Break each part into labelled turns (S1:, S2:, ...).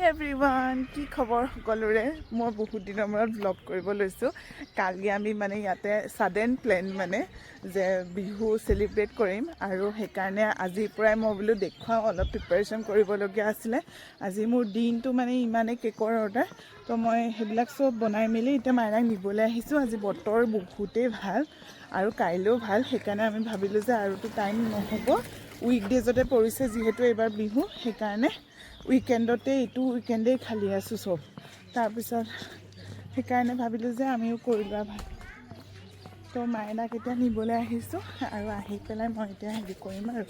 S1: Everyone, কি খবৰ সকলোৰে? মই বহুত দিনৰ মূৰত ব্লগ কৰিব লৈছোঁ। কালি আমি মানে ইয়াতে ছাডেন প্লেন মানে যে বিহু চেলিব্ৰেট কৰিম আৰু সেইকাৰণে আজিৰ পৰাই মই বোলো দেখুৱাওঁ, অলপ প্ৰিপাৰেশ্যন কৰিবলগীয়া আছিলে। আজি মোৰ দিনটো মানে ইমানেই কেকৰ অৰ্ডাৰ, তো মই সেইবিলাক চব বনাই মেলি এতিয়া মাইনাক নিবলৈ আহিছোঁ। আজি বতৰ বহুতেই ভাল আৰু কাইলৈও ভাল, সেইকাৰণে আমি ভাবিলোঁ যে আৰুতো টাইম নহ'ব, উইকডেজতে পৰিছে যিহেতু এইবাৰ বিহু, সেইকাৰণে উইকেণ্ডতে এইটো উইকেণ্ডেই খালী আছোঁ চব। তাৰপিছত সেইকাৰণে ভাবিলোঁ যে আমিও কৰি লোৱা ভাল। তো মাইনাক এতিয়া নিবলৈ আহিছোঁ আৰু আহি পেলাই মই এতিয়া হেৰি কৰিম আৰু।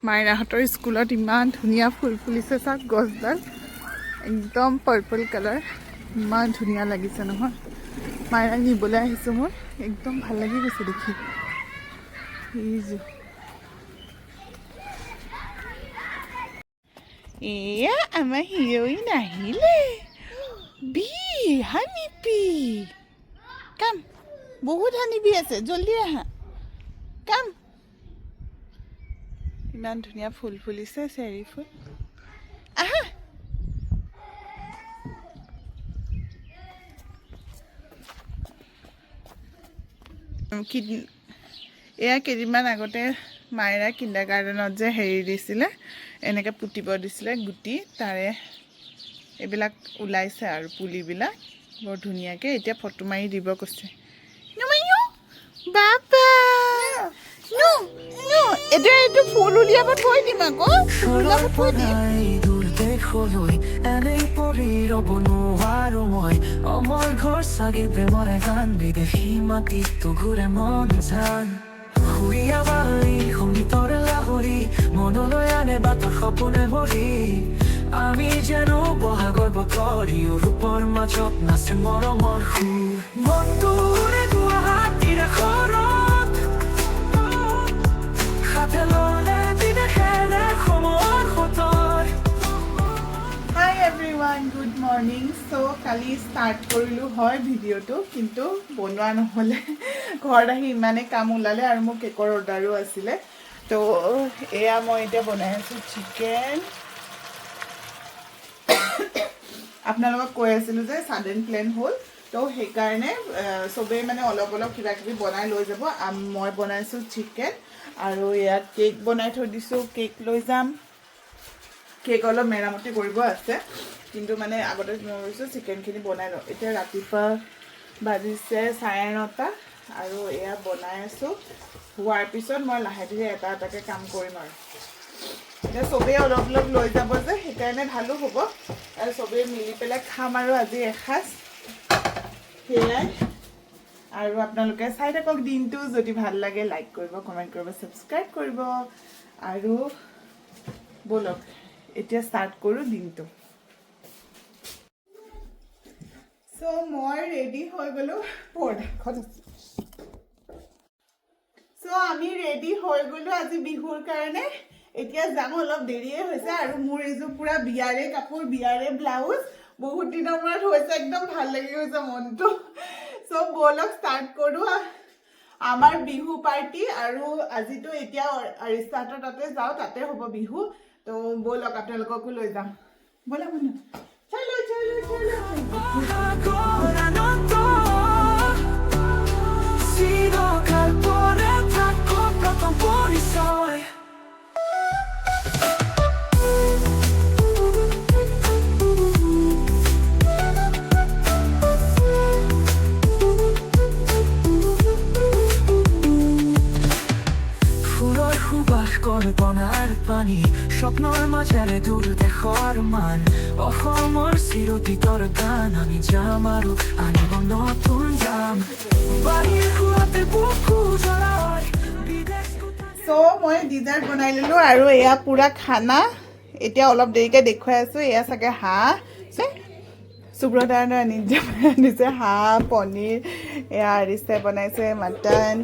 S1: মাইনাহঁতৰ স্কুলত ইমান ধুনীয়া ফুল ফুলিছে, চাওক গছডাল একদম পাৰ্পল কালাৰ, ইমান ধুনীয়া লাগিছে নহয়। মাইনাক নিবলৈ আহিছোঁ, মই একদম ভাল লাগি গৈছে দেখি। এয়া আমাৰ হিৰ'ইন আহিলে। বি হানি পি কাম, বহুত হানিবি আছে, জলদি আহা কাম। ইমান ধুনীয়া ফুল ফুলিছে, চেৰি ফুল। আহা এয়া কেইদিনমান আগতে মাইৰা কিণ্ডাৰ গাৰ্ডেনত যে হেৰি দিছিলে, এনেকৈ পুতিব দিছিলে গুটি, তাৰে এইবিলাক ওলাইছে আৰু পুলিবিলাক বৰ ধুনীয়াকৈ। এতিয়া ফটো মাৰি দিব কৈছে। বাবা এতিয়া এইটো ফুল উলিয়াব থৈ দিম আকৌ, ফুল উলিয়াব থৈ দিম। এনেই পৰি ৰ'ব নোৱাৰো মই, অমৰ ঘৰ চাগে প্ৰেমৰে গান, বিদেশী মাটিতো ঘূৰে মন জান। সুৰীয়া বালি সংগীতৰ লাহৰি, মনলৈ আনে বাটৰ সপোনে ভৰি। আমি যেন বহাগৰ বতৰি, ৰূপৰ মাজত নাচে মৰমৰ সুৰ। মনটো উৰে গুৱাহাটীৰ ঘৰত, হাতে ল'লে বিদেশেৰে সময় সতৰ। হাই এভৰিৱান, গুড মৰ্ণিং। চ' কালি ষ্টাৰ্ট কৰিলোঁ হয় ভিডিঅ'টো, কিন্তু বনোৱা নহ'লে। ঘৰত আহি ইমানেই কাম ওলালে আৰু মোৰ কেকৰ অৰ্ডাৰো আছিলে। তো এয়া মই এতিয়া বনাই আছোঁ চিকেন। আপোনালোকক কৈ আছিলোঁ যে ছাডেন প্লেন হ'ল, তো সেইকাৰণে চবেই মানে অলপ অলপ কিবা কিবি বনাই লৈ যাব। মই বনাইছোঁ চিকেন আৰু ইয়াত কেক বনাই থৈ দিছোঁ, কেক লৈ যাম। কেক অলপ মেৰামতি কৰিব আছে, কিন্তু মানে আগতে ভাবিছোঁ চিকেনখিনি বনাই লওঁ। এতিয়া ৰাতিপুৱা বাজিছে 9:30 আৰু এয়া বনাই আছোঁ। হোৱাৰ পিছত মই লাহে ধীৰে এটা এটাকৈ কাম কৰিম আৰু। এতিয়া চবেই অলপ অলপ লৈ যাব যে, সেইকাৰণে ভালো হ'ব আৰু চবেই মিলি পেলাই খাম আৰু আজি এসাঁজ। সেয়াই আৰু আপোনালোকে চাই থাকক দিনটো। যদি ভাল লাগে লাইক কৰিব, কমেণ্ট কৰিব, ছাবস্ক্ৰাইব কৰিব আৰু ব'লক এতিয়া ষ্টাৰ্ট কৰোঁ দিনটো। চ' মই ৰেডি হৈ গ'লোঁ, পৰ্দাখন আছে। চ' আমি ৰেডি হৈ গ'লোঁ আজি বিহুৰ কাৰণে। এতিয়া যাম, অলপ দেৰিয়ে হৈছে আৰু মোৰ এইযোৰ পুৰা বিয়াৰে কাপোৰ, বিয়াৰে ব্লাউজ, বহুত দিনৰ মূৰত হৈছে, একদম ভাল লাগি গৈছে মনটো। চ' ব'লক ষ্টাৰ্ট কৰোঁ আমাৰ বিহু পাৰ্টি। আৰু আজিতো এতিয়া আৰিষ্টাহঁতৰ তাতে যাওঁ, তাতে হ'ব বিহু। তো ব'লক আপোনালোককো লৈ যাম, ব'লা ব'লা। চলো চলো চলো। কল্পনাৰ পানী, স্বপ্নৰ মাজেৰে দূৰ দেশৰ মান, অসমৰ চিৰতীতৰ গান। আমি যাম আৰু আনিব নতুন যাম, বাহিৰ ঘূৰাতে বুকু জ্বলাই। চ' মই ডিজাৰ্ট বনাই ল'লোঁ আৰু এয়া পুৰা খানা। এতিয়া অলপ দেৰিকৈ দেখুৱাই আছোঁ। এয়া চাগে হাঁহ, সুব্ৰতাৰ আনিছে হাঁহ, পনীৰ। এয়া আৰিচাই বনাইছে মাটন,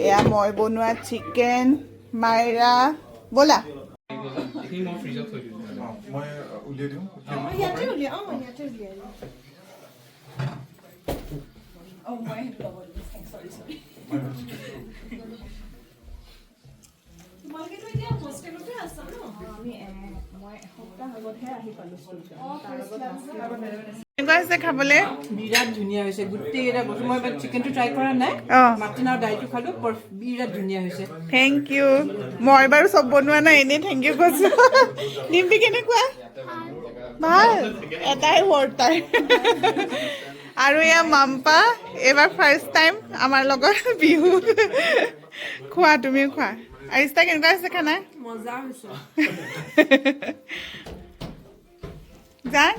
S1: এয়া মই বনোৱা চিকেন। মাইৰা ব'লা। কেনেকুৱা হৈছে খাবলৈ?
S2: বিৰাট ধুনীয়া হৈছে গোটেইকেইটা বস্তু। মই এবাৰ চিকেনটো ট্ৰাই কৰা নাই, মাটন আৰু দাইলটো খালোঁ, বিৰাট ধুনীয়া হৈছে।
S1: Thank you. মই বাৰু চব বনোৱা নাই, এনেই থেংক ইউ কৈছোঁ। নিম্পি কেনেকুৱা? ভাল, এটাই ৱৰ্ড তাই। আৰু এয়া মাম্পা, এইবাৰ ফাৰ্ষ্ট টাইম আমাৰ লগত বিহু। খোৱা, তুমিও খোৱা। আৰিষ্টা কেনেকুৱা হৈছে খানা?
S2: মজা হৈছে।
S1: জান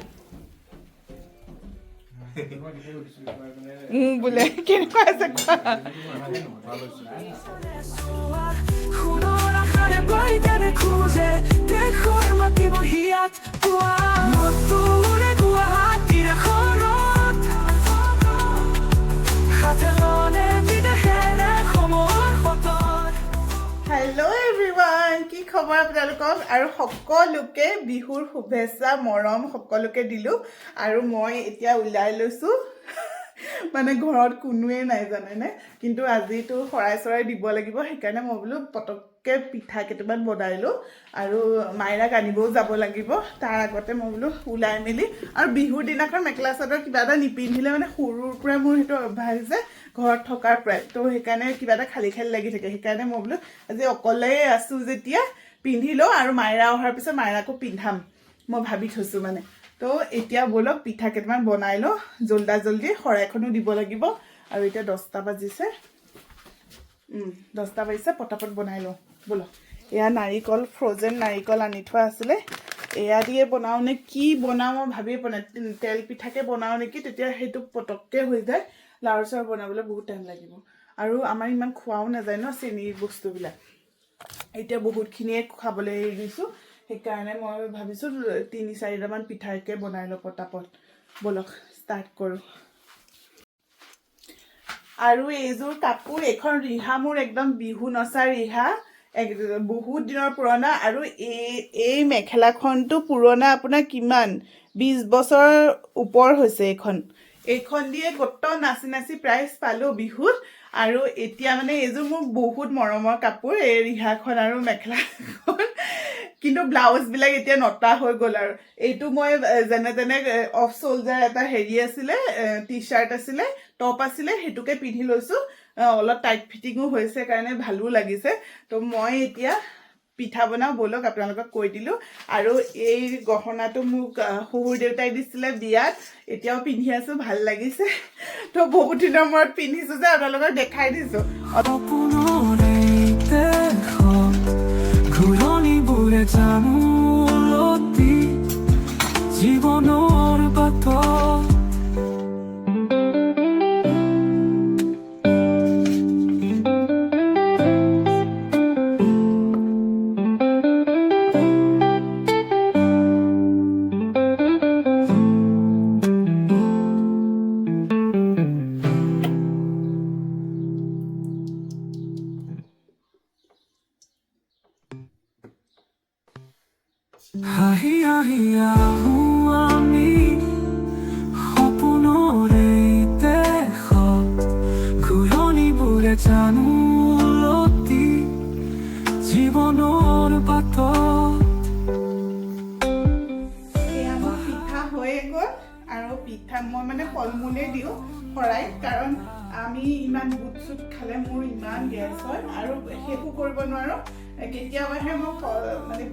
S1: বোলে কেনেকুৱা আছে খোৱা? হেল্ল' এভৰিৱান, কি খবৰ আপোনালোকক? আৰু সকলোকে বিহুৰ শুভেচ্ছা মৰম সকলোকে দিলোঁ। আৰু মই এতিয়া ওলাই লৈছোঁ, মানে ঘৰত কোনোৱে নাই জানেনে, কিন্তু আজিতো শৰাই চৰাই দিব লাগিব, সেইকাৰণে মই বোলো পটককৈ পিঠা কেইটামান বনাই লওঁ আৰু মাইনাক আনিবও যাব লাগিব। তাৰ আগতে মই বোলো ওলাই মেলি, আৰু বিহুৰ দিনাখন মেখেলা চাদৰ কিবা এটা নিপিন্ধিলে মানে সৰুৰ পৰাই মোৰ সেইটো অভ্যাস হৈছে ঘৰত থকাৰ পৰাই, তো সেইকাৰণে কিবা এটা খালী খালী লাগি থাকে। সেইকাৰণে মই বোলো আজি অকলে আছোঁ যেতিয়া পিন্ধি লওঁ, আৰু মাইৰা অহাৰ পিছত মাইৰাকো পিন্ধাম মই ভাবি থৈছোঁ মানে। তো এতিয়া ব'লক পিঠা কেইটামান বনাই লওঁ জল্দি, শৰাইখনো দিব লাগিব। আৰু এতিয়া 10টা বাজিছে, 10টা বাজিছে, পটাপট বনাই লওঁ ব'লক। এয়া নাৰিকল, ফ্ৰ'জেন নাৰিকল আনি থোৱা আছিলে, এয়া দিয়ে বনাওঁ নে কি বনাওঁ মই ভাবিয়ে পোৱা নাই। তেল পিঠাকে বনাওঁ নেকি, তেতিয়া সেইটো পটককৈ হৈ যায়। লাড়ু চাড়ু বনাবলৈ বহুত টাইম লাগিব, আৰু আমাৰ ইমান খোৱাও নাযায় ন চেনীৰ বস্তুবিলাক। এতিয়া বহুতখিনিয়ে খাবলৈ এৰি দিছোঁ, সেইকাৰণে মই ভাবিছোঁ 3-4টামান পিঠাকে বনাই লওঁ পটাপট। ব'লক ষ্টাৰ্ট কৰোঁ। আৰু এইযোৰ কাপোৰ, এইখন ৰিহা মোৰ একদম বিহু নচা ৰিহা, বহুত দিনৰ পুৰণা। আৰু এই মেখেলাখনটো পুৰণা আপোনাৰ কিমান 20 বছৰ ওপৰ হৈছে। এইখন দিয়ে কত নাচি প্ৰাইজ পালোঁ বিহুত। আৰু এতিয়া মানে এইযোৰ মোৰ বহুত মৰমৰ কাপোৰ, এই ৰিহাখন আৰু মেখেলাখন। কিন্তু ব্লাউজবিলাক এতিয়া নটা হৈ গ'ল। আৰু এইটো মই যেনে তেনে অফ চ'ল্ডাৰ এটা হেৰি আছিলে, টি চাৰ্ট আছিলে, টপ আছিলে, সেইটোকে পিন্ধি লৈছোঁ। অলপ টাইট ফিটিঙো হৈছে কাৰণে ভালো লাগিছে। তো মই এতিয়া পিঠা বনাওঁ ব'লক, আপোনালোকক কৈ দিলোঁ। আৰু এই গহনাটো মোক শহুৰ দেউতাই দিছিলে বিয়াত, এতিয়াও পিন্ধি আছোঁ, ভাল লাগিছে। তো বহুত দিনৰ মূৰত পিন্ধিছোঁ যে আপোনালোকক দেখাই দিছোঁ। জীৱনৰ বাট হাঁহি হাঁহি আহো আমি সপোনৰে দেশত, ঘূৰণিবোৰে জানো উলটি জীৱনৰ বাটত। এয়া মোৰ পিঠা হৈয়ে গ'ল, আৰু পিঠা মই মানে ফল মূলেই দিওঁ শৰাইত, কাৰণ আমি ইমান বুট চুট খালে মোৰ ইমান গেছ হয় আৰু শেষো কৰিব নোৱাৰোঁ। কেতিয়াবাহে মই মানে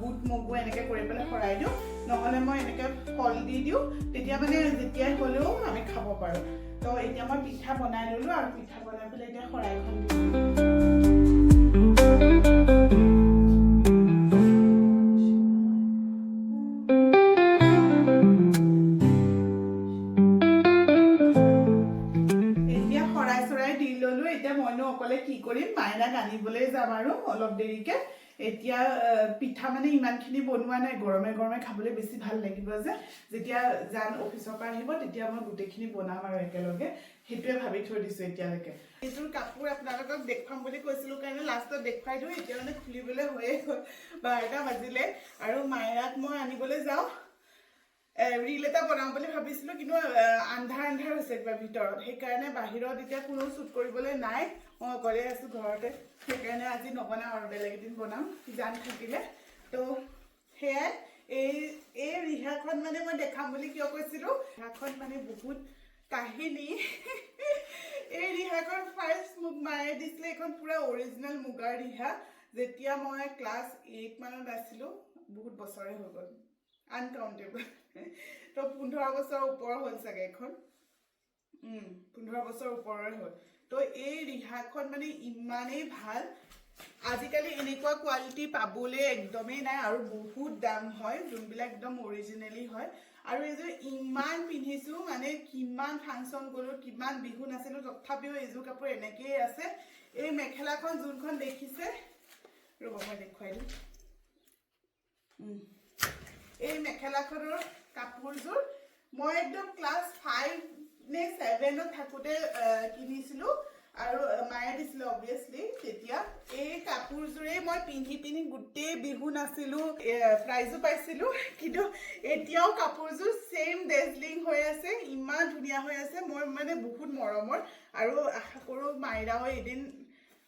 S1: বুট মগু এনেকৈ কৰি পেলাই শৰাই দিওঁ, নহ'লে মই এনেকৈ ফল দি দিওঁ, তেতিয়া মানে যেতিয়াই হ'লেও আমি খাব পাৰোঁ। তো এতিয়া মই পিঠা বনাই ল'লোঁ, আৰু পিঠা বনাই পেলাই এতিয়া শৰাইখন দিওঁ। অকলে কি কৰিম, মাইনাক আনিবলৈ যাম আৰু অলপ দেৰিকে। এতিয়া পিঠা মানে ইমানখিনি বনোৱা নাই, গৰমে গৰমে খাবলৈ বেছি ভাল লাগিব যে, যেতিয়া জান অফিচৰ পৰা আহিব তেতিয়া মই গোটেইখিনি বনাম আৰু একেলগে, সেইটোৱে ভাবি থৈ দিছোঁ এতিয়ালৈকে। এইযোৰ কাপোৰ আপোনালোকক দেখুৱাম বুলি কৈছিলোঁ কাৰণে লাষ্টত দেখুৱাই দিওঁ। এতিয়া মানে খুলিবলৈ হৈয়ে গ'ল, 12টা বাজিলে। আৰু মাইনাক মই আনিবলৈ যাওঁ, ৰীল এটা বনাম বুলি ভাবিছিলোঁ, কিন্তু আন্ধাৰ হৈছে কিবা ভিতৰত, সেইকাৰণে বাহিৰত এতিয়া কোনো শ্বুট কৰিবলৈ নাই, মই অকলে আছোঁ ঘৰতে। সেইকাৰণে আজি নবনাওঁ আৰু বেলেগ এদিন বনাম জান থাকিলে। তো সেয়াই এই ৰিহাখন মানে মই দেখাম বুলি কিয় কৈছিলোঁ, ৰিহাখন মানে বহুত কাহিনী। এই ৰিহাখন ফাৰ্ষ্ট মোক মায়ে দিছিলে, এইখন পুৰা অৰিজিনেল মুগাৰ ৰিহা, যেতিয়া মই ক্লাছ 8 মানত আছিলোঁ। বহুত বছৰে হৈ গ'ল, আনকাউণ্টেবল। তো 15 বছৰৰ ওপৰ হ'ল চাগে এইখন, 15 বছৰ ওপৰৰে হ'ল। তো এই ৰিহাখন মানে ইমানেই ভাল, আজিকালি এনেকুৱা কোৱালিটি পাবলৈ একদমেই নাই আৰু বহুত দাম হয়, যোনবিলাক একদম অৰিজিনেলি হয়। আৰু এইযোৰ ইমান পিন্ধিছোঁ, মানে কিমান ফাংচন গ'লোঁ, কিমান বিহু নাছিলোঁ, তথাপিও এইযোৰ কাপোৰ এনেকেই আছে। এই মেখেলাখন যোনখন দেখিছে, ৰ'ব মই দেখুৱাই দিম। এই মেখেলাখনৰ কাপোৰযোৰ মই একদম ক্লাছ 5 নে 7ত থাকোঁতে কিনিছিলোঁ আৰু মায়ে দিছিলে অবভিয়াছলি। তেতিয়া এই কাপোৰযোৰেই মই পিন্ধি পিন্ধি গোটেই বিহু নাছিলোঁ, প্ৰাইজো পাইছিলোঁ। কিন্তু এতিয়াও কাপোৰযোৰ ছেইম ডেজলিং হৈ আছে, ইমান ধুনীয়া হৈ আছে। মই মানে বহুত মৰমৰ, আৰু আশা কৰোঁ মাইৰাও এদিন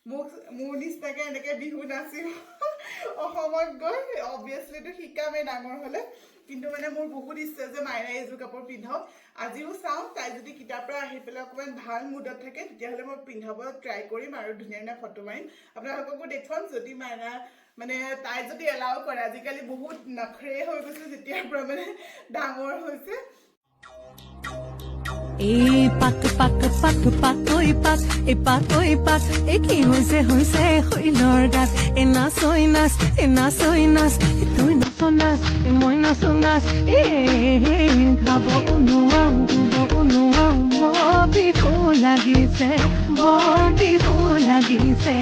S1: মোৰ নিচিনাকৈ এনেকৈ বিহু নাচিব অসমত গৈ। অবভিয়াছলিটো শিকামেই ডাঙৰ হ'লে, কিন্তু মানে মোৰ বহুত ইচ্ছা যে মাইৰাই এইযোৰ কাপোৰ পিন্ধক। আজিও চাওঁ, তাই যদি কিতাপৰ পৰা আহি পেলাই অকণমান ভাল মুডত থাকে, তেতিয়াহ'লে মই পিন্ধাব ট্ৰাই কৰিম আৰু ধুনীয়া ধুনীয়া ফটো মাৰিম, আপোনালোককো দেখুৱাম। যদি মাইনা মানে তাই যদি এলাও কৰে, আজিকালি বহুত নখৰে হৈ গৈছে যেতিয়াৰ পৰা মানে ডাঙৰ হৈছে।
S3: এই পাক পাক পাক পাক ঐ পাক, এই পাক ঐ পাক, এই কি হৈছে শৈলৰ গাত। এই নাচ ঐ নাচ, এই নাচ ঐ নাচ, তুই নাচ নাচ, মই নাচো নাচ, গাব নোৱাৰো বৰ বিহু লাগিছে, বৰ বিহু লাগিছে।